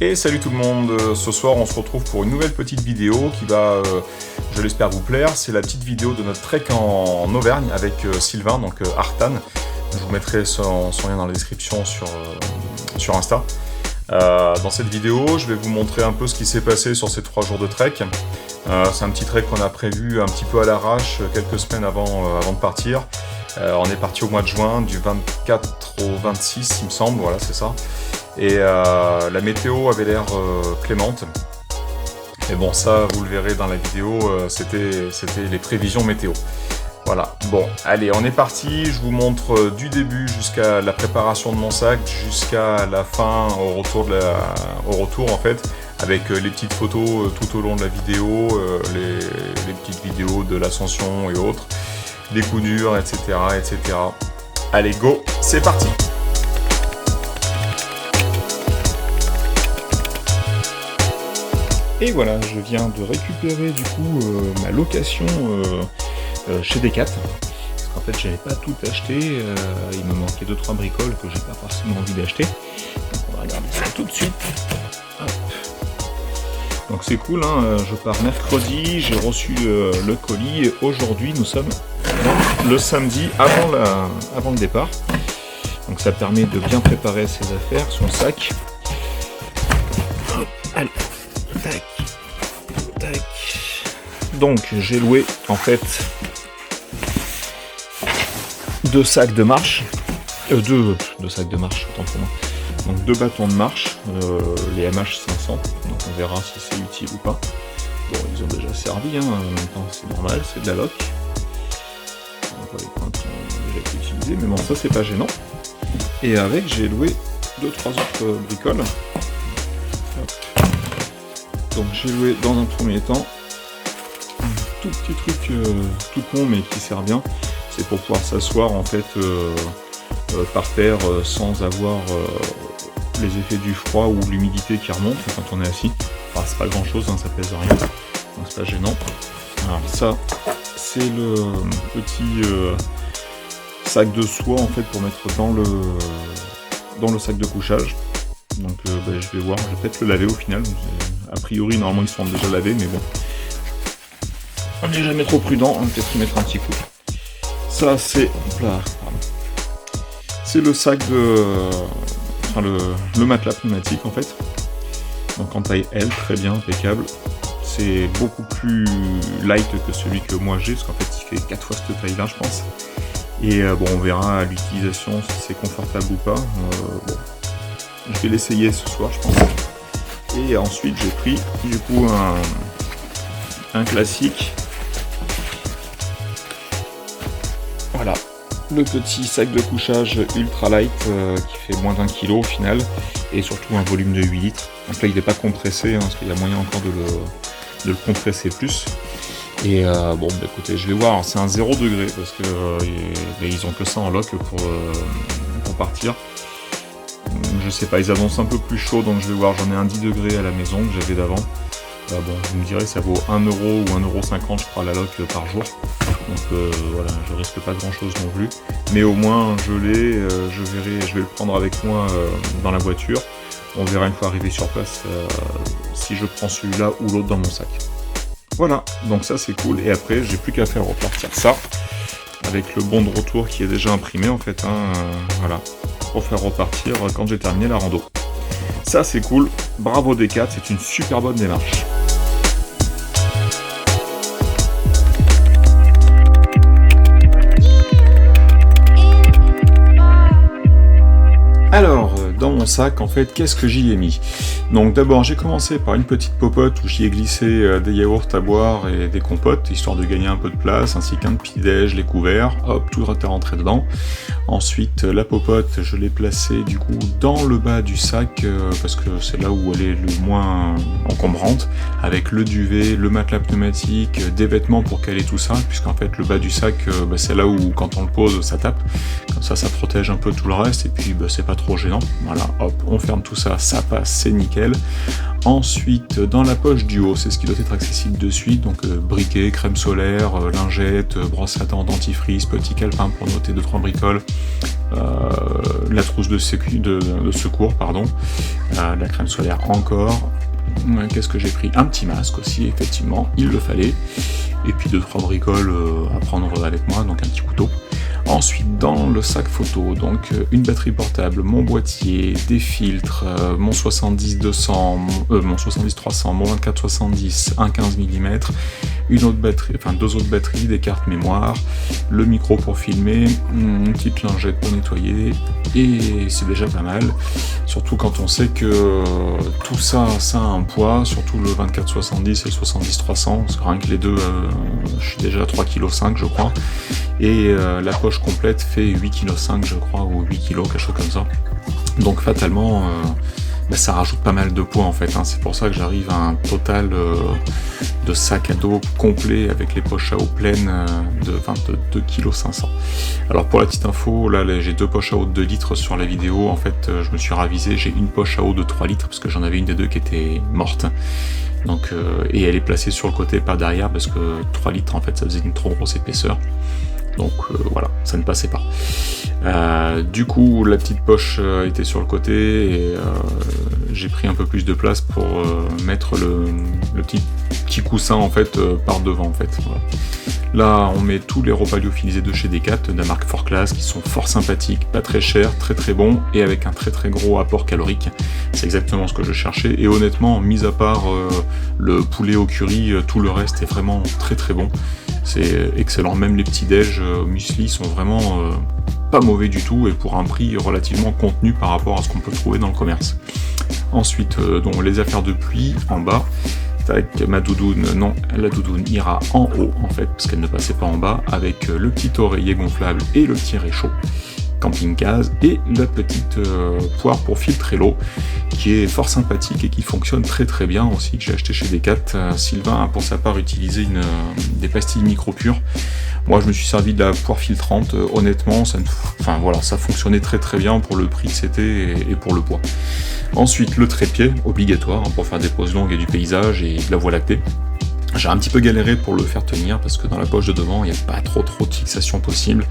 Et salut tout le monde, ce soir on se retrouve pour une nouvelle petite vidéo qui va, je l'espère, vous plaire. C'est la petite vidéo de notre trek en Auvergne avec Sylvain, donc Artan. Je vous mettrai son lien dans la description sur Insta. Dans cette vidéo, je vais vous montrer un peu ce qui s'est passé sur ces 3 jours de trek. C'est un petit trek qu'on a prévu un petit peu à l'arrache quelques semaines avant de partir. On est parti au mois de juin, du 24 au 26 il me semble, voilà c'est ça. Et la météo avait l'air clémente. Et bon, ça vous le verrez dans la vidéo, c'était les prévisions météo. Voilà, bon, allez, on est parti. Je vous montre du début jusqu'à la préparation de mon sac, jusqu'à la fin, au retour en fait, avec les petites photos tout au long de la vidéo, les petites vidéos de l'ascension et autres, les coups durs, etc., etc. Allez, go, c'est parti! Et voilà, je viens de récupérer du coup ma location chez Decat. Parce qu'en fait, j'avais pas tout acheté, il me manquait 2-3 bricoles que j'ai pas forcément envie d'acheter. Donc on va regarder ça tout de suite. Hop. Donc c'est cool, hein, je pars mercredi, j'ai reçu le colis et aujourd'hui nous sommes le samedi avant le départ. Donc ça permet de bien préparer ses affaires, son sac. Allez. Tac, tac. Donc j'ai loué en fait 2 sacs de marche, deux sacs de marche, autant pour moi. Donc 2 bâtons de marche, les MH500. Donc on verra si c'est utile ou pas. Bon, ils ont déjà servi, hein, en même temps c'est normal, c'est de la loc. On voit les pointes qui ont déjà été utilisées, mais bon ça c'est pas gênant. Et avec j'ai loué 2-3 autres bricoles. Donc j'ai loué dans un premier temps un tout petit truc tout con mais qui sert bien. C'est pour pouvoir s'asseoir en fait par terre sans avoir les effets du froid ou l'humidité qui remonte quand on est assis. Enfin, c'est pas grand chose, hein, ça pèse rien, donc c'est pas gênant. Alors ça c'est le petit sac de soie en fait pour mettre dans le sac de couchage. Donc je vais voir, je vais peut-être le laver au final. A priori, normalement, ils sont déjà lavés, mais bon. On n'est jamais trop prudent, on va peut-être y mettre un petit coup. Ça, c'est... C'est le sac de... Enfin, le matelas pneumatique, en fait. Donc en taille L, très bien, impeccable. C'est beaucoup plus light que celui que moi j'ai, parce qu'en fait, il fait 4 fois cette taille-là, je pense. Et bon, on verra à l'utilisation si c'est confortable ou pas. Bon. Je vais l'essayer ce soir, je pense. Et ensuite, j'ai pris du coup un classique. Voilà, le petit sac de couchage ultra light qui fait moins d'1 kg au final. Et surtout un volume de 8 litres. Donc là, il n'est pas compressé, hein, parce qu'il y a moyen encore de le compresser plus. Et bon, bah, écoutez, je vais voir. C'est un 0 degré parce que ils ont que ça en loc pour partir. Je sais pas, ils annoncent un peu plus chaud, donc je vais voir, j'en ai un 10 degrés à la maison que j'avais d'avant. Bon, vous me direz, ça vaut 1€ ou 1,50€ je crois la loc par jour. Donc voilà, je risque pas grand chose non plus. Mais au moins, je l'ai, je vais le prendre avec moi dans la voiture. On verra une fois arrivé sur place si je prends celui-là ou l'autre dans mon sac. Voilà, donc ça c'est cool. Et après, j'ai plus qu'à faire repartir ça. Avec le bon de retour qui est déjà imprimé en fait, hein, voilà, pour faire repartir quand j'ai terminé la rando. Ça c'est cool, bravo Decat, c'est une super bonne démarche. Alors, dans mon sac, en fait, qu'est-ce que j'y ai mis? Donc d'abord, j'ai commencé par une petite popote où j'y ai glissé des yaourts à boire et des compotes, histoire de gagner un peu de place, ainsi qu'un petit-déj, les couverts, hop, tout est rentré dedans. Ensuite, la popote, je l'ai placée du coup dans le bas du sac, parce que c'est là où elle est le moins encombrante, avec le duvet, le matelas pneumatique, des vêtements pour caler tout ça, puisqu'en fait le bas du sac, c'est là où quand on le pose, ça tape. Comme ça protège un peu tout le reste, et puis c'est pas trop gênant. Voilà, hop, on ferme tout ça, ça passe, c'est nickel. Ensuite, dans la poche du haut, c'est ce qui doit être accessible de suite, donc briquet, crème solaire, lingette, brosse à dents, dentifrice, petit calepin pour noter 2-3 bricoles, la trousse de secours, pardon, la crème solaire encore. Qu'est-ce que j'ai pris? Un petit masque aussi, effectivement, il le fallait. Et puis 2-3 bricoles à prendre avec moi, donc un petit couteau. Ensuite, dans le sac photo, donc une batterie portable, mon boîtier, des filtres, mon 70-200, mon 70-300, mon 24-70, un 15 mm, une autre batterie, enfin 2 autres batteries, des cartes mémoire, le micro pour filmer, une petite lingette pour nettoyer, et c'est déjà pas mal. Surtout quand on sait que tout ça, ça a un poids, surtout le 24-70 et le 70-300, parce que rien que les deux, je suis déjà à 3,5 kg je crois, et la poche complète fait 8,5 kg je crois, ou 8 kg, quelque chose comme ça. Donc fatalement, ça rajoute pas mal de poids en fait, hein. C'est pour ça que j'arrive à un total de sac à dos complet avec les poches à eau pleines de 22,5 kg. Alors pour la petite info, là j'ai 2 poches à eau de 2 litres sur la vidéo, en fait je me suis ravisé, j'ai une poche à eau de 3 litres parce que j'en avais une des deux qui était morte. Donc, et elle est placée sur le côté, pas derrière, parce que 3 litres en fait ça faisait une trop grosse épaisseur. Donc voilà, ça ne passait pas. Du coup, la petite poche était sur le côté et j'ai pris un peu plus de place pour mettre le petit coussin en fait par devant en fait. Voilà. Là, on met tous les repas lyophilisés de chez Decat, de la marque Fort Class, qui sont fort sympathiques, pas très chers, très très bons et avec un très très gros apport calorique. C'est exactement ce que je cherchais et honnêtement, mis à part le poulet au curry, tout le reste est vraiment très très bon. C'est excellent, même les petits déj muesli sont vraiment pas mauvais du tout et pour un prix relativement contenu par rapport à ce qu'on peut trouver dans le commerce. Ensuite, donc les affaires de pluie en bas. Tac, ma doudoune, non, la doudoune ira en haut en fait, parce qu'elle ne passait pas en bas, avec le petit oreiller gonflable et le petit réchaud camping-case et la petite poire pour filtrer l'eau qui est fort sympathique et qui fonctionne très très bien aussi, que j'ai acheté chez Decat. Sylvain a pour sa part utilisé des pastilles micro-pures. Moi je me suis servi de la poire filtrante, honnêtement ça fonctionnait très très bien pour le prix que c'était et pour le poids. Ensuite le trépied, obligatoire pour faire des pauses longues et du paysage et de la voie lactée. J'ai un petit peu galéré pour le faire tenir parce que dans la poche de devant il n'y a pas trop de fixation possible.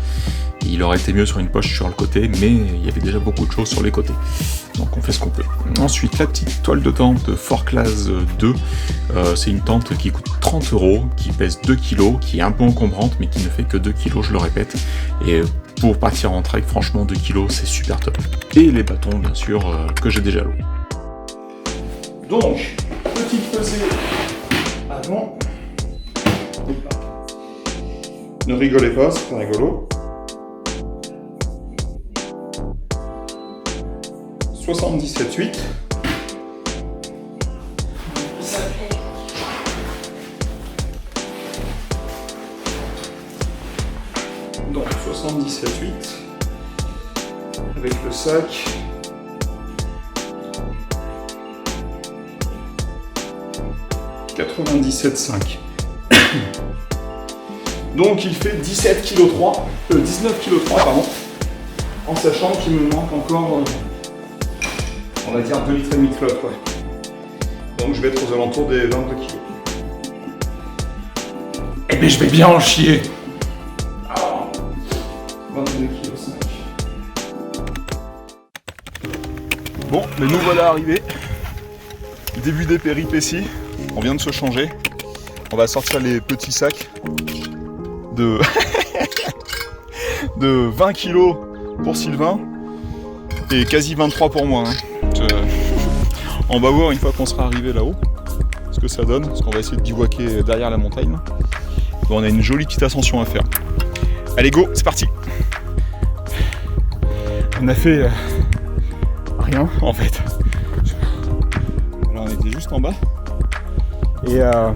Et il aurait été mieux sur une poche sur le côté, mais il y avait déjà beaucoup de choses sur les côtés. Donc on fait ce qu'on peut. Ensuite, la petite toile de tente Fort Class 2. C'est une tente qui coûte 30 €, qui pèse 2 kg, qui est un peu encombrante, mais qui ne fait que 2 kg, je le répète. Et pour partir en trek, franchement, 2 kg, c'est super top. Et les bâtons, bien sûr, que j'ai déjà loués. Donc, petite pesée avant. Ne rigolez pas, c'est pas rigolo. 77,8. Donc 77,8 avec le sac. « 97,5 ». Donc il fait 19,3 kg, pardon, en sachant qu'il me manque encore, on va dire 2,5 litres de flotte, quoi. Donc je vais être aux alentours des 22 kg. Eh bien je vais bien en chier. 22,5 kg. Bon, mais nous voilà arrivés. Début des péripéties. On vient de se changer. On va sortir les petits sacs de 20 kg pour Sylvain et quasi 23 pour moi. On va voir une fois qu'on sera arrivé là-haut ce que ça donne, parce qu'on va essayer de bivouaquer derrière la montagne. Bon, on a une jolie petite ascension à faire. Allez go, c'est parti. On a fait rien en fait. Alors on était juste en bas. Et là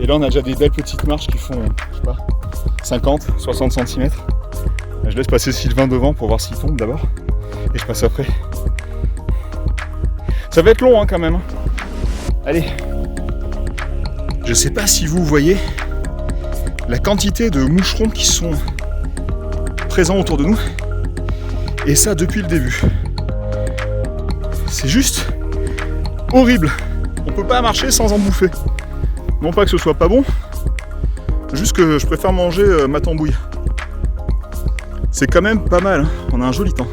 on a déjà des belles petites marches qui font, je sais pas, 50, 60 cm. Je laisse passer Sylvain devant pour voir s'il tombe d'abord. Et je passe après. Ça va être long hein, quand même. Allez. Je sais pas si vous voyez la quantité de moucherons qui sont présents autour de nous. Et ça depuis le début. C'est juste horrible. On peut pas marcher sans en bouffer. Non pas que ce soit pas bon, juste que je préfère manger ma tambouille. C'est quand même pas mal, hein. On a un joli temps.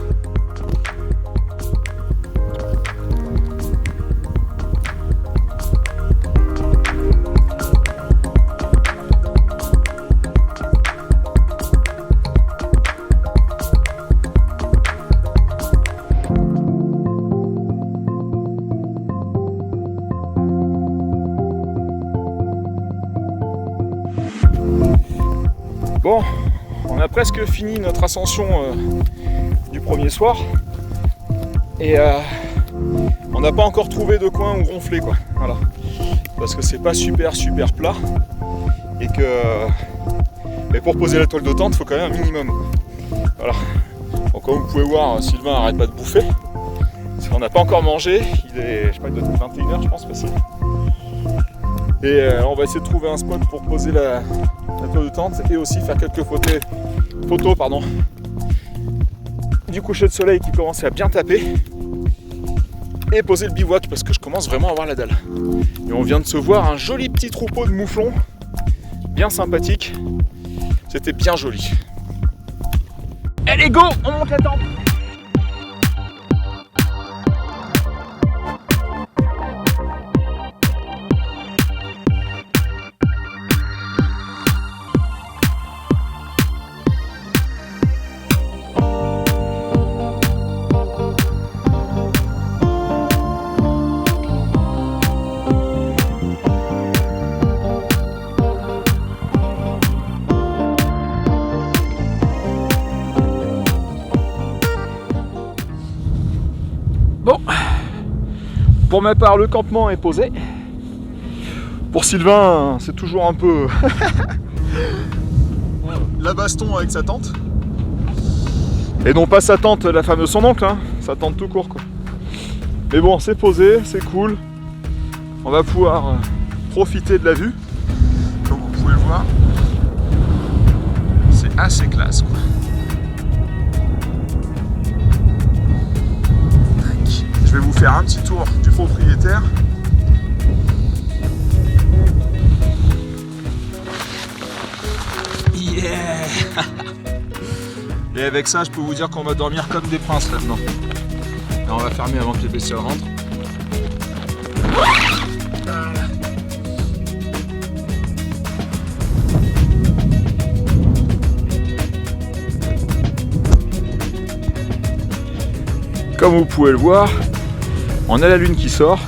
Bon, on a presque fini notre ascension du premier soir et on n'a pas encore trouvé de coin où ronfler quoi. Voilà. Parce que c'est pas super plat et que mais pour poser la toile de tente il faut quand même un minimum. Voilà. Donc comme vous pouvez voir, Sylvain arrête pas de bouffer. On n'a pas encore mangé, il est, je sais pas, il doit être 21h je pense facile. Et on va essayer de trouver un spot pour poser la toile de tente et aussi faire quelques photos du coucher de soleil qui commence à bien taper et poser le bivouac parce que je commence vraiment à avoir la dalle. Et on vient de se voir un joli petit troupeau de mouflons, bien sympathique, c'était bien joli. Allez go, on monte la tente. Bon, pour ma part, le campement est posé. Pour Sylvain, c'est toujours un peu la baston avec sa tante. Et non pas sa tante, la femme de son oncle, hein, sa tante tout court quoi. Mais bon, c'est posé, c'est cool. On va pouvoir profiter de la vue. Comme vous pouvez le voir, c'est assez classe quoi. Je vais vous faire un petit tour du propriétaire. Yeah. Et avec ça, je peux vous dire qu'on va dormir comme des princes maintenant. Et on va fermer avant que les bestioles rentrent. Comme vous pouvez le voir, on a la lune qui sort.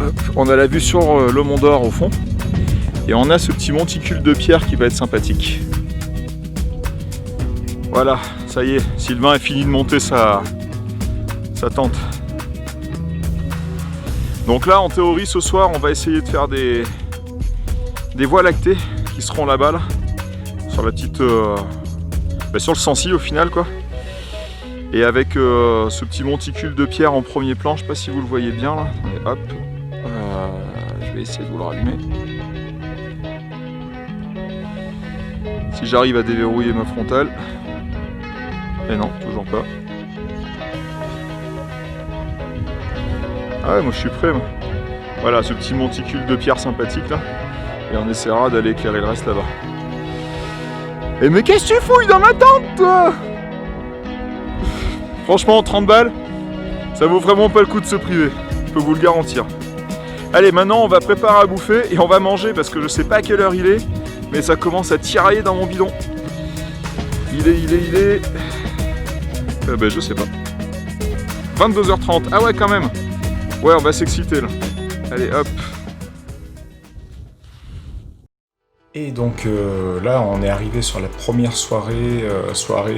Hop, on a la vue sur le Mont d'Or au fond. Et on a ce petit monticule de pierre qui va être sympathique. Voilà, ça y est, Sylvain a fini de monter sa tente. Donc là, en théorie, ce soir, on va essayer de faire des voies lactées qui seront là-bas, là, sur la petite... sur le Sancy au final, quoi. Et avec ce petit monticule de pierre en premier plan, je sais pas si vous le voyez bien là. Et hop, je vais essayer de vous le rallumer. Si j'arrive à déverrouiller ma frontale. Et non, toujours pas. Ah ouais, moi je suis prêt. Moi. Voilà, ce petit monticule de pierre sympathique là. Et on essaiera d'aller éclairer le reste là-bas. Et mais qu'est-ce que tu fouilles dans ma tente, toi ? Franchement, 30 balles, ça vaut vraiment pas le coup de se priver, je peux vous le garantir. Allez, maintenant on va préparer à bouffer et on va manger parce que je sais pas à quelle heure il est, mais ça commence à tirailler dans mon bidon. Il est... ben je sais pas. 22h30, ah ouais quand même. Ouais, on va s'exciter là. Allez, hop. Et donc là, on est arrivé sur la première soirée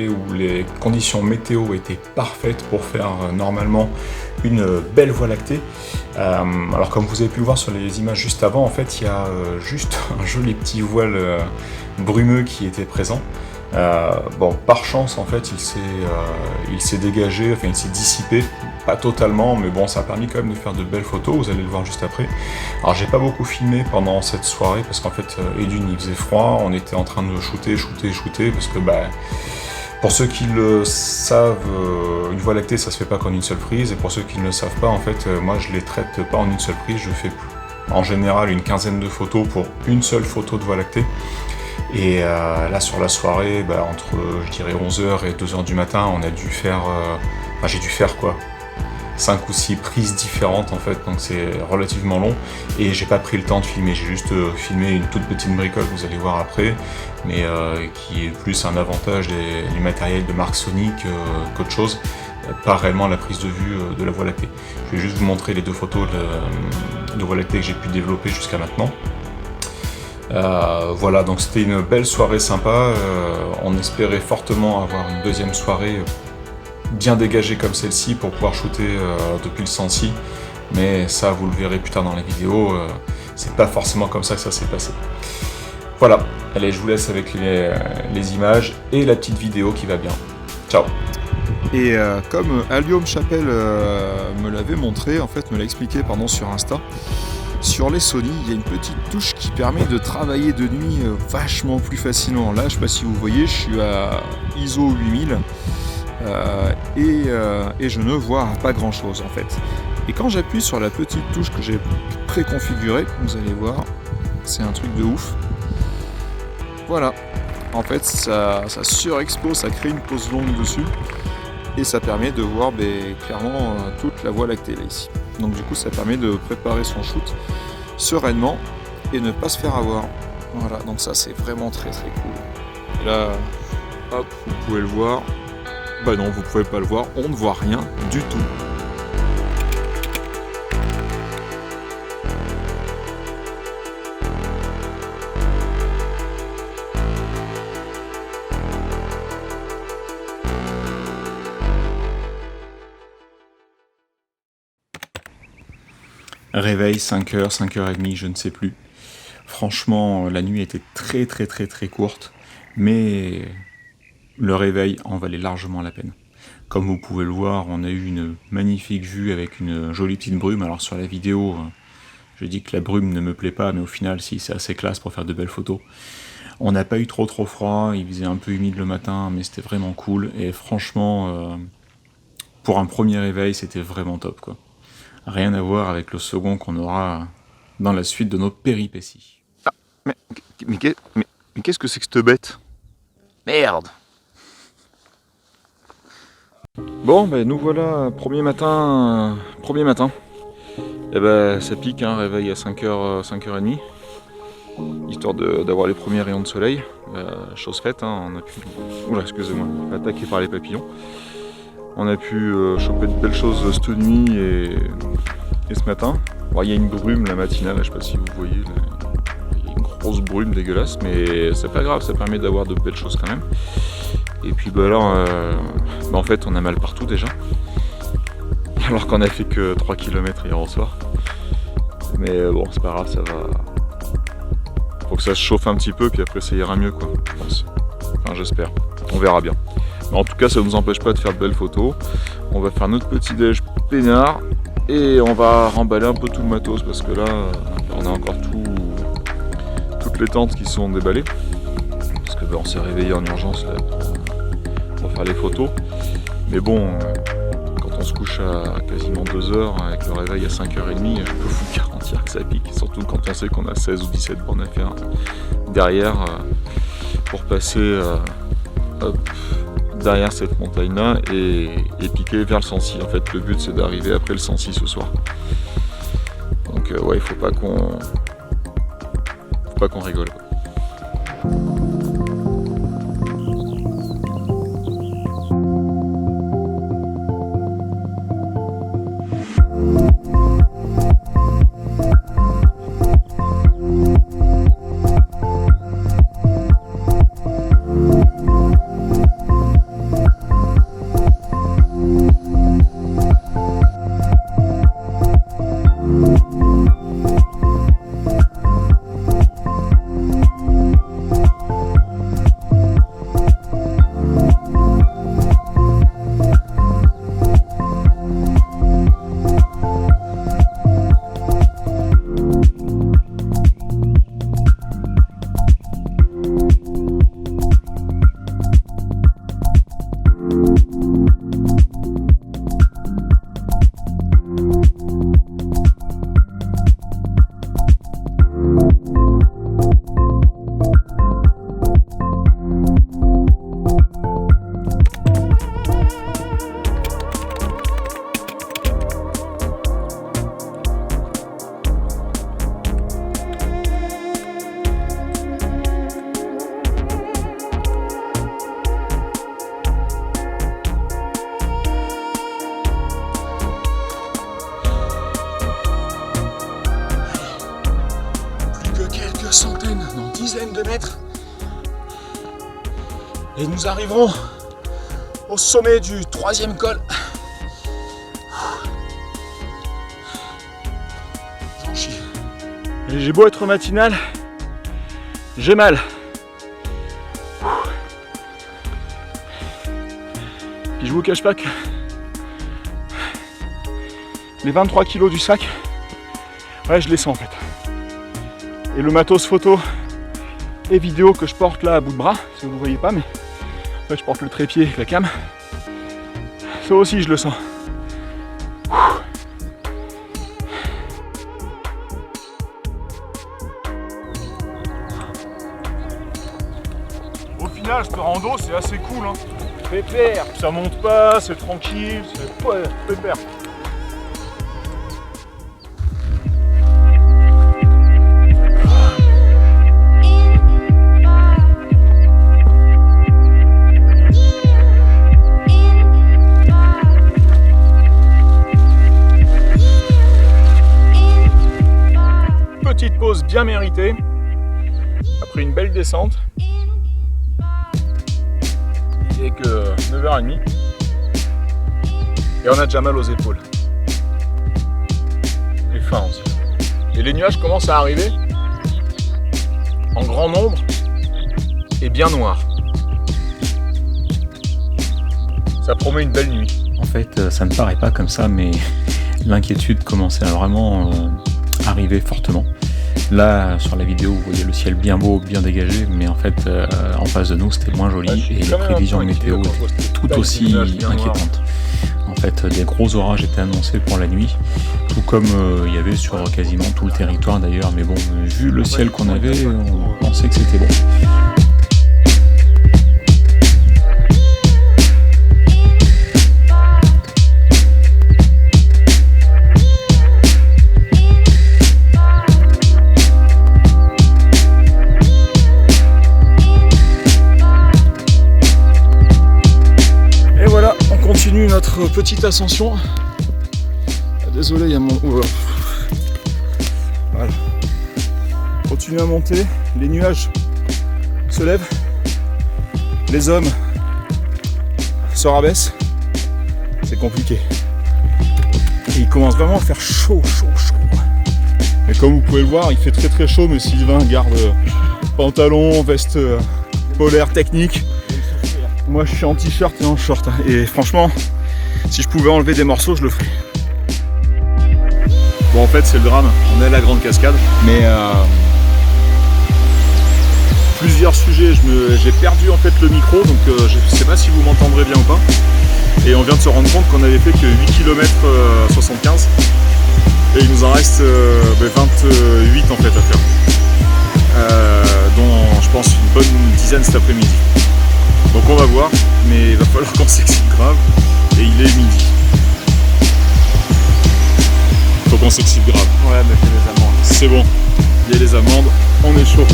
où les conditions météo étaient parfaites pour faire normalement une belle voie lactée. Alors comme vous avez pu le voir sur les images juste avant, en fait, il y a juste un joli petit voile brumeux qui était présent. Bon, par chance, en fait, il s'est dégagé, enfin il s'est dissipé, pas totalement, mais bon, ça a permis quand même de faire de belles photos, vous allez le voir juste après. Alors j'ai pas beaucoup filmé pendant cette soirée, parce qu'en fait, et d'une, il faisait froid, on était en train de shooter, parce que Pour ceux qui le savent, une voie lactée ça se fait pas qu'en une seule prise, et pour ceux qui ne le savent pas, en fait, moi je les traite pas en une seule prise, je fais en général une quinzaine de photos pour une seule photo de voie lactée. Et là sur la soirée, entre je dirais 11h et 2h du matin, on a dû faire, j'ai dû faire quoi, 5 ou 6 prises différentes en fait, donc c'est relativement long, et j'ai pas pris le temps de filmer, j'ai juste filmé une toute petite bricole que vous allez voir après, mais qui est plus un avantage du matériel de marque Sony qu'autre chose, pas réellement la prise de vue de la voie lactée. Je vais juste vous montrer les 2 photos de voie lactée que j'ai pu développer jusqu'à maintenant. Voilà, donc c'était une belle soirée sympa, on espérait fortement avoir une deuxième soirée bien dégagée comme celle-ci pour pouvoir shooter depuis le Sancy, mais ça vous le verrez plus tard dans la vidéo, c'est pas forcément comme ça que ça s'est passé. Voilà, allez, je vous laisse avec les images et la petite vidéo qui va bien. Ciao. Et comme Allium Chapelle me l'avait montré, en fait me l'a expliqué sur Insta, sur les Sony, il y a une petite touche qui permet de travailler de nuit vachement plus facilement. Là, je sais pas si vous voyez, je suis à ISO 8000 et je ne vois pas grand chose en fait. Et quand j'appuie sur la petite touche que j'ai préconfigurée, vous allez voir, c'est un truc de ouf. Voilà, en fait ça surexpose, ça crée une pose longue dessus et ça permet de voir clairement toute la voie lactée là ici. Donc du coup ça permet de préparer son shoot sereinement et ne pas se faire avoir. Voilà, donc ça c'est vraiment très très cool. Et là, hop, vous pouvez le voir. Bah non, vous pouvez pas le voir, on ne voit rien du tout. Réveil 5h, 5h30, je ne sais plus. Franchement, la nuit était très courte, mais le réveil en valait largement la peine. Comme vous pouvez le voir, on a eu une magnifique vue avec une jolie petite brume. Alors sur la vidéo, je dis que la brume ne me plaît pas, mais au final, si, c'est assez classe pour faire de belles photos. On n'a pas eu trop froid, il faisait un peu humide le matin, mais c'était vraiment cool. Et franchement, pour un premier réveil, c'était vraiment top, quoi. Rien à voir avec le second qu'on aura dans la suite de nos péripéties. Ah, mais qu'est-ce que c'est que cette bête? Merde! Bon, nous voilà, premier matin. Et ça pique, hein, réveil à 5h, 5h30. Histoire d'avoir les premiers rayons de soleil. Chose faite, hein, on a pu... Oula, excusez-moi, attaqué par les papillons. On a pu choper de belles choses cette nuit et ce matin. Bon, il y a une brume la matinale, là, je sais pas si vous voyez, il y a une grosse brume dégueulasse, mais c'est pas grave, ça permet d'avoir de belles choses quand même. Et puis en fait on a mal partout déjà, alors qu'on a fait que 3 km hier au soir. Mais bon, c'est pas grave, ça va. Faut que ça se chauffe un petit peu, puis après ça ira mieux, quoi, je pense. Enfin, j'espère, on verra bien. Mais en tout cas, ça ne nous empêche pas de faire de belles photos. On va faire notre petit déj peinard et on va remballer un peu tout le matos parce que là, on a encore toutes les tentes qui sont déballées. Parce que on s'est réveillé en urgence là, pour faire les photos. Mais bon, quand on se couche à quasiment 2h avec le réveil à 5h30, je peux vous garantir que ça pique. Surtout quand on sait qu'on a 16 ou 17 bornes à faire derrière pour passer derrière cette montagne là et piquer vers le Sancy. En fait, le but c'est d'arriver après le Sancy ce soir. Donc ouais, il faut pas qu'on rigole. de mètres. Et nous arriverons au sommet du 3e col. J'en chie. Et j'ai beau être matinal, j'ai mal. Puis je vous cache pas que les 23 kilos du sac, ouais, je les sens en fait. Et le matos photo et vidéo que je porte là à bout de bras, si vous ne voyez pas, mais en fait je porte le trépied avec la cam. Ça aussi je le sens. Au final, ce rando c'est assez cool, hein. Pépère, ça monte pas, c'est tranquille, c'est ouais, pépère. Petite pause bien méritée, après une belle descente. Il est que 9h30 et on a déjà mal aux épaules. Et faim aussi. Et les nuages commencent à arriver en grand nombre et bien noirs. Ça promet une belle nuit. En fait, ça ne paraît pas comme ça, mais l'inquiétude commençait à vraiment arriver fortement. Là, sur la vidéo, vous voyez le ciel bien beau, bien dégagé, mais en fait, en face de nous, c'était moins joli et les prévisions météo étaient tout aussi inquiétantes. En fait, des gros orages étaient annoncés pour la nuit, tout comme il y avait sur quasiment tout le territoire d'ailleurs, mais bon, vu le ciel qu'on avait, on pensait que c'était bon. Notre petite ascension. Désolé, il y a mon... Voilà. Continue à monter, les nuages se lèvent, les hommes se rabaissent, c'est compliqué. Et il commence vraiment à faire chaud. Et comme vous pouvez le voir, il fait très chaud, mais Sylvain garde pantalon, veste polaire technique. Moi je suis en t-shirt et en short. Et franchement, si je pouvais enlever des morceaux, je le ferais. Bon, en fait, c'est le drame. On est à la Grande Cascade. Mais plusieurs sujets. J'ai perdu en fait le micro. Donc je sais pas si vous m'entendrez bien ou pas. Et on vient de se rendre compte qu'on avait fait que 8 km 75. Et il nous en reste 28 en fait à faire. Dont je pense une bonne dizaine cet après-midi. Donc on va voir, mais il va falloir qu'on s'excite grave. Et il est midi. Faut qu'on s'excite grave. Ouais, mais fais les amandes. C'est bon. Il y a les amandes, on est chaud.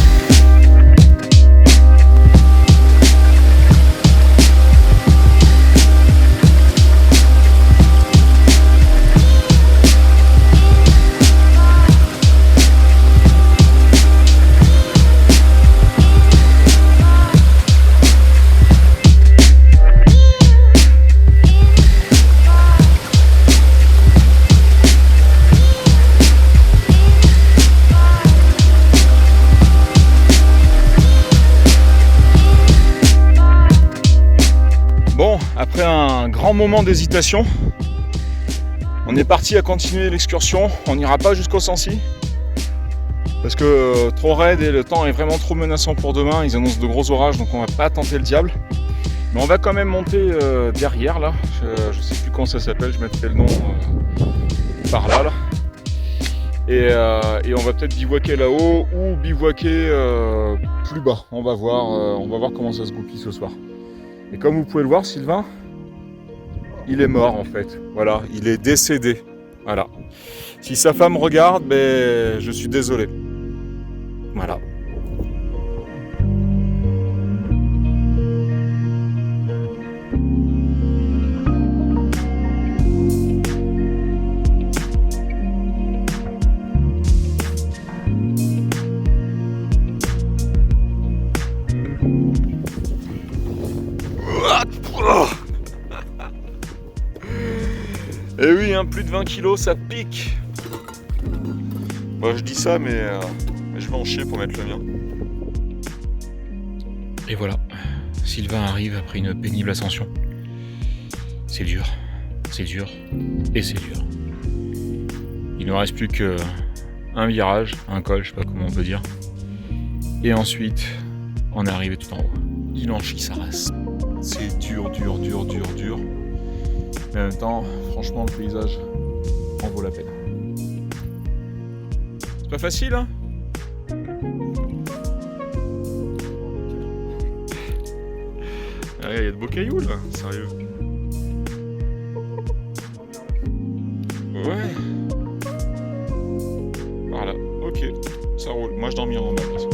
Après un grand moment d'hésitation, on est parti à continuer l'excursion. On n'ira pas jusqu'au Sancy parce que trop raide et le temps est vraiment trop menaçant pour demain. Ils annoncent de gros orages, donc on va pas tenter le diable. Mais on va quand même monter derrière là. Je sais plus comment ça s'appelle, je mettrai le nom par là. Et on va peut-être bivouaquer là-haut ou bivouaquer plus bas. On va voir comment ça se goupille ce soir. Et comme vous pouvez le voir, Sylvain, il est mort en fait. Voilà, il est décédé. Voilà. Si sa femme regarde, ben, je suis désolé. Voilà. Et oui, hein, plus de 20 kilos, ça pique. Bon, je dis ça, mais je vais en chier pour mettre le mien. Et voilà, Sylvain arrive après une pénible ascension. C'est dur et c'est dur. Il ne reste plus qu'un virage, un col, je sais pas comment on peut dire. Et ensuite, on est arrivé tout en haut. Il en chie sa race. C'est dur. Mais en même temps, franchement, le paysage en vaut la peine. C'est pas facile, hein? Il y a de beaux cailloux là, sérieux. Ouais. Voilà, ok, ça roule. Moi je dormirai en bas de toute façon.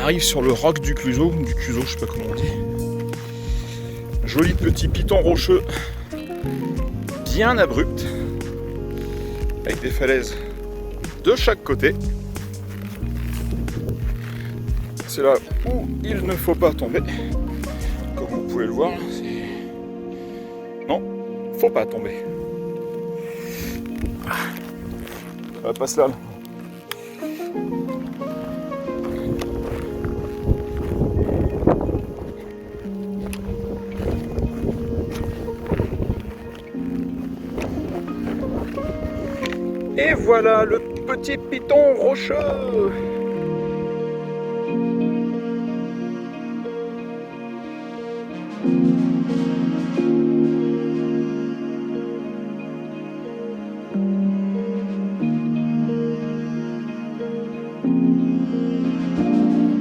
Arrive sur le roc du Cluzo, je sais pas comment on dit. Joli petit piton rocheux, bien abrupt, avec des falaises de chaque côté. C'est là où il ne faut pas tomber. Comme vous pouvez le voir, non, faut pas tomber. On va passer là. Et voilà le petit piton rocheux.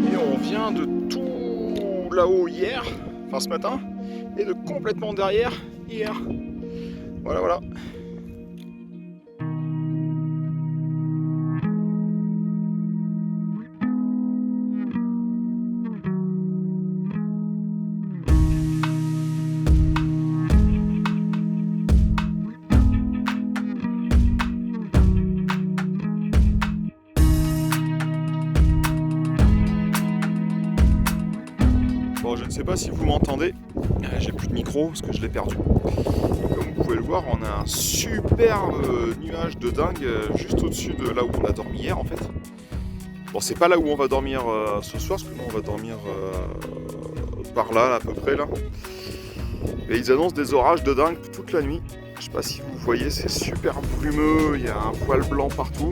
Et on vient de tout là-haut hier, enfin ce matin, et de complètement derrière hier. Voilà. Bon, je ne sais pas si vous m'entendez, j'ai plus de micro parce que je l'ai perdu. Comme vous pouvez le voir, on a un superbe nuage de dingue juste au-dessus de là où on a dormi hier en fait. Bon, c'est pas là où on va dormir ce soir, parce que nous on va dormir par là à peu près là. Et ils annoncent des orages de dingue toute la nuit. Je sais pas si vous voyez, c'est super brumeux, il y a un voile blanc partout.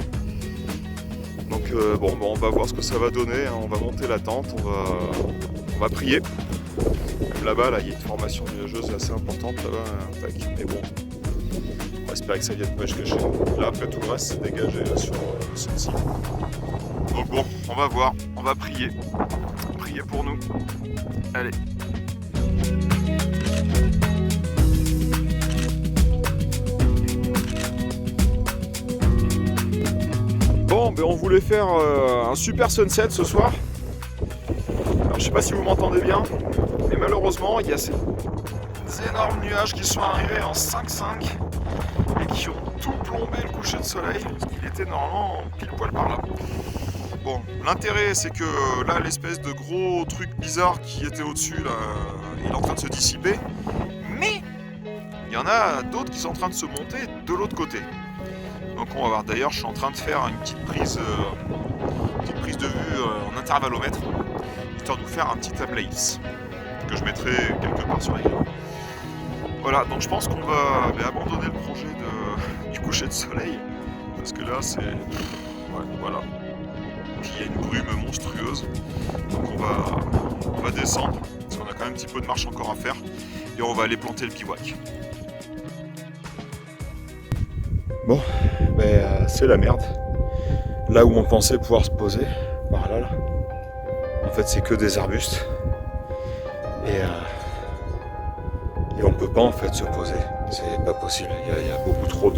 Donc on va voir ce que ça va donner, hein. On va monter la tente, on va prier. Même là-bas, là, il y a une formation nuageuse assez importante là-bas. Mais bon, on va espérer que ça vienne pas jusqu'à chez nous. Là, après tout le reste, c'est dégagé là, sur celle-ci. Donc bon, on va voir, on va prier. Prier pour nous. Allez. Bon, ben on voulait faire un super sunset ce soir. Alors, je sais pas si vous m'entendez bien, mais malheureusement, il y a ces énormes nuages qui sont arrivés en 5-5 et qui ont tout plombé le coucher de soleil. Il était normalement pile poil par là. Bon, l'intérêt, c'est que là, l'espèce de gros truc bizarre qui était au-dessus, là, il est en train de se dissiper. Mais il y en a d'autres qui sont en train de se monter de l'autre côté. Donc on va voir. D'ailleurs, je suis en train de faire une petite prise de vue en intervallomètre, histoire de vous faire un petit thumbnail que je mettrai quelque part sur la vidéo. Voilà, donc je pense qu'on va abandonner le projet du coucher de soleil, parce que là c'est... Ouais, voilà. Puis il y a une brume monstrueuse, donc on va descendre, parce qu'on a quand même un petit peu de marche encore à faire, et on va aller planter le bivouac. Bon, c'est la merde. là où on pensait pouvoir se poser, par là, en fait c'est que des arbustes. Et on peut pas en fait se poser, c'est pas possible, il y a beaucoup trop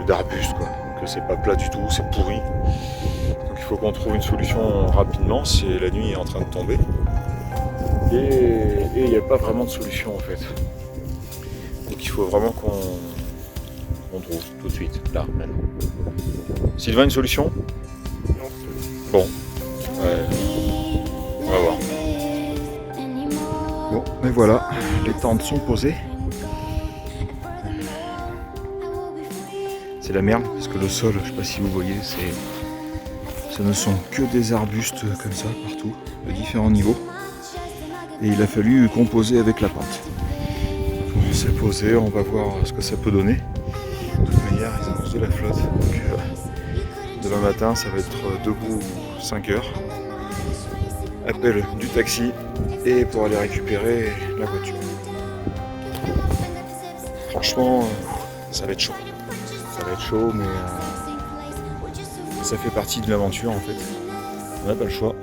d'arbustes quoi, donc c'est pas plat du tout, c'est pourri. Donc il faut qu'on trouve une solution rapidement si la nuit est en train de tomber. Et il n'y a pas vraiment de solution en fait. Donc il faut vraiment qu'on trouve tout de suite, là, maintenant. Sylvain, une solution? Non. Bon, on va voir. Bon, mais voilà, les tentes sont posées. C'est la merde, parce que le sol, je sais pas si vous voyez, ce ne sont que des arbustes comme ça, partout, de différents niveaux. Et il a fallu composer avec la pente. C'est posé, on va voir ce que ça peut donner. De toute manière, ils annoncent de la flotte. Donc, demain matin, ça va être debout 5 heures. Appel du taxi et pour aller récupérer la voiture. Franchement, ça va être chaud. Ça va être chaud, mais ça fait partie de l'aventure en fait. On n'a pas le choix.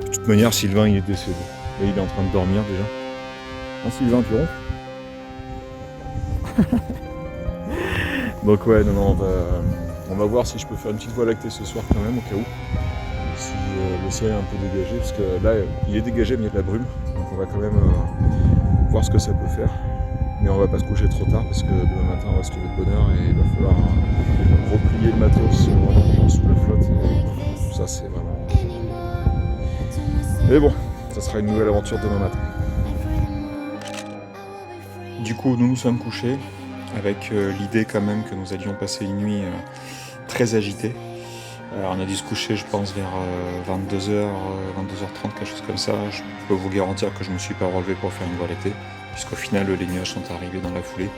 De toute manière, Sylvain il est décédé. Et il est en train de dormir déjà. Hein, Sylvain, tu ronfles? Donc ouais, non, on va voir si je peux faire une petite voie lactée ce soir quand même, au cas où. Si le ciel est un peu dégagé, parce que là, il est dégagé, mais il y a de la brume. Donc on va quand même voir ce que ça peut faire. Mais on va pas se coucher trop tard, parce que demain matin, on va se lever de bonne heure et il va falloir replier le matos sous la flotte. Et tout ça, c'est vraiment... Mais bon, ça sera une nouvelle aventure demain matin. Du coup, nous nous sommes couchés avec l'idée quand même que nous allions passer une nuit très agitée. On a dû se coucher, je pense, vers 22h, 22h30, quelque chose comme ça. Je peux vous garantir que je ne me suis pas relevé pour faire une voie lactée, puisqu'au final, les nuages sont arrivés dans la foulée.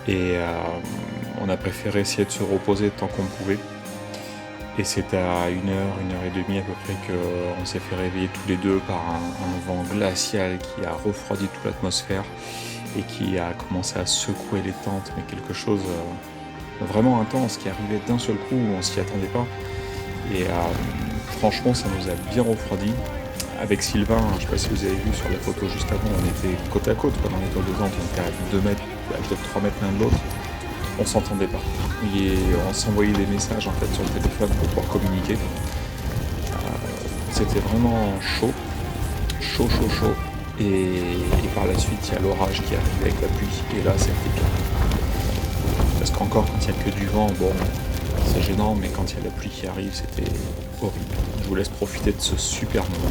Et on a préféré essayer de se reposer tant qu'on pouvait. Et c'est à 1h et demie à peu près qu'on s'est fait réveiller tous les deux par un vent glacial qui a refroidi toute l'atmosphère et qui a commencé à secouer les tentes, mais quelque chose vraiment intense qui arrivait d'un seul coup, on s'y attendait pas. Et franchement, ça nous a bien refroidi. Avec Sylvain, je ne sais pas si vous avez vu sur la photo juste avant, on était côte à côte dans les toiles de tente, on était à 2 mètres, peut-être 3 mètres l'un de l'autre. On s'entendait pas. Et on s'envoyait des messages en fait sur le téléphone pour pouvoir communiquer. C'était vraiment chaud. Et par la suite, il y a l'orage qui arrive avec la pluie. Et là, c'était pire. Parce qu'encore, quand il n'y a que du vent, bon, c'est gênant, mais quand il y a la pluie qui arrive, c'était horrible. Je vous laisse profiter de ce super moment.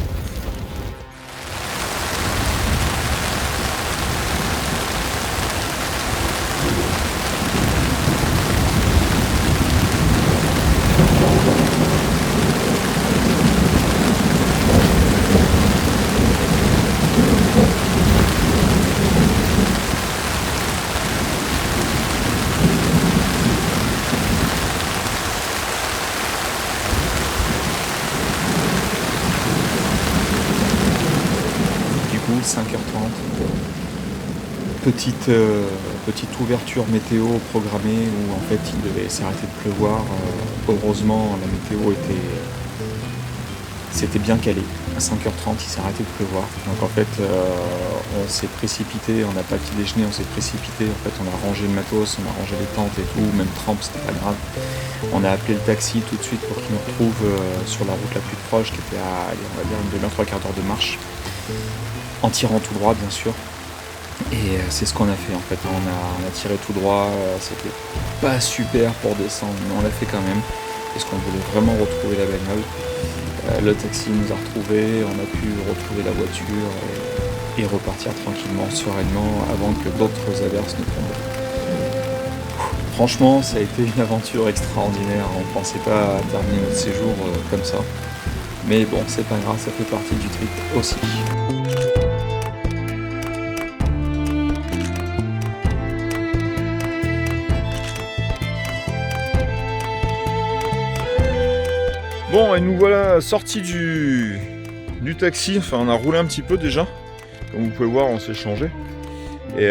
Du coup, 5h30, petite ouverture météo programmée où en fait il devait s'arrêter de pleuvoir. Heureusement, la météo c'était bien calé. À 5h30, il s'est arrêté de pleuvoir. Donc en fait, on s'est précipité, on n'a pas petit déjeuner, on s'est précipité. En fait, on a rangé le matos, on a rangé les tentes et tout, même trempe, c'était pas grave. On a appelé le taxi tout de suite pour qu'il nous retrouve sur la route la plus proche, qui était à, allez, on va dire, une demi-heure, 3/4 d'heure de marche, en tirant tout droit, bien sûr. Et c'est ce qu'on a fait en fait. On a tiré tout droit. C'était pas super pour descendre, mais on l'a fait quand même parce qu'on voulait vraiment retrouver la bagnole. Le taxi nous a retrouvés, on a pu retrouver la voiture et repartir tranquillement, sereinement, avant que d'autres averses ne tombent. Franchement, ça a été une aventure extraordinaire. On ne pensait pas terminer notre séjour comme ça. Mais bon, c'est pas grave, ça fait partie du trip aussi. Bon, et nous voilà sortis du taxi. Enfin, on a roulé un petit peu déjà. Comme vous pouvez voir, on s'est changé. Et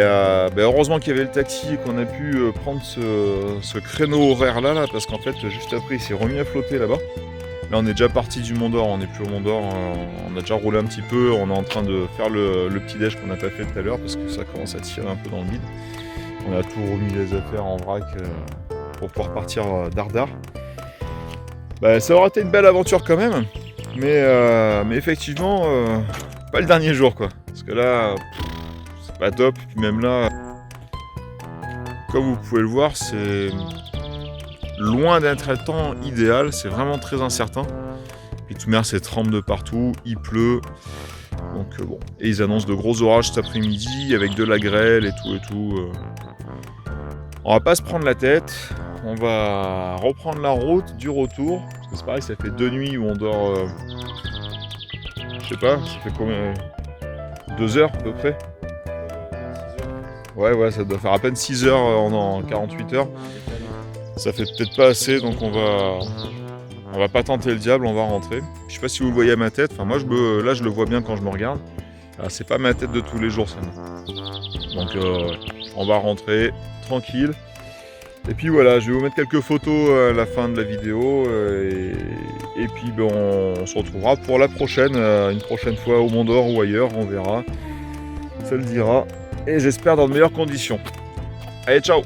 heureusement qu'il y avait le taxi et qu'on a pu prendre ce créneau horaire là, parce qu'en fait juste après il s'est remis à flotter là-bas. Là on est déjà parti du Mont d'Or, on n'est plus au Mont d'Or, on a déjà roulé un petit peu, on est en train de faire le petit déj qu'on n'a pas fait tout à l'heure parce que ça commence à tirer un peu dans le vide. On a tout remis les affaires en vrac pour pouvoir partir dardard. Ça aura été une belle aventure quand même, mais effectivement pas le dernier jour quoi, parce que là c'est pas top, puis même là comme vous pouvez le voir c'est loin d'être un temps idéal, c'est vraiment très incertain. Puis tout mer, c'est trempe de partout, il pleut. Donc bon. Et ils annoncent de gros orages cet après-midi avec de la grêle et tout. On va pas se prendre la tête. On va reprendre la route du retour. Parce que c'est pareil, ça fait 2 nuits où on dort. Je sais pas, ça fait combien 2 heures à peu près. Ouais, ça doit faire à peine 6 heures en 48 heures. Ça fait peut-être pas assez, donc on va pas tenter le diable, on va rentrer. Je sais pas si vous le voyez à ma tête, enfin moi là je le vois bien quand je me regarde. C'est pas ma tête de tous les jours ça. Donc on va rentrer tranquille. Et puis voilà, je vais vous mettre quelques photos à la fin de la vidéo et puis on se retrouvera pour la prochaine, une prochaine fois au Mont d'Or ou ailleurs, on verra. Ça le dira. Et j'espère dans de meilleures conditions. Allez, ciao!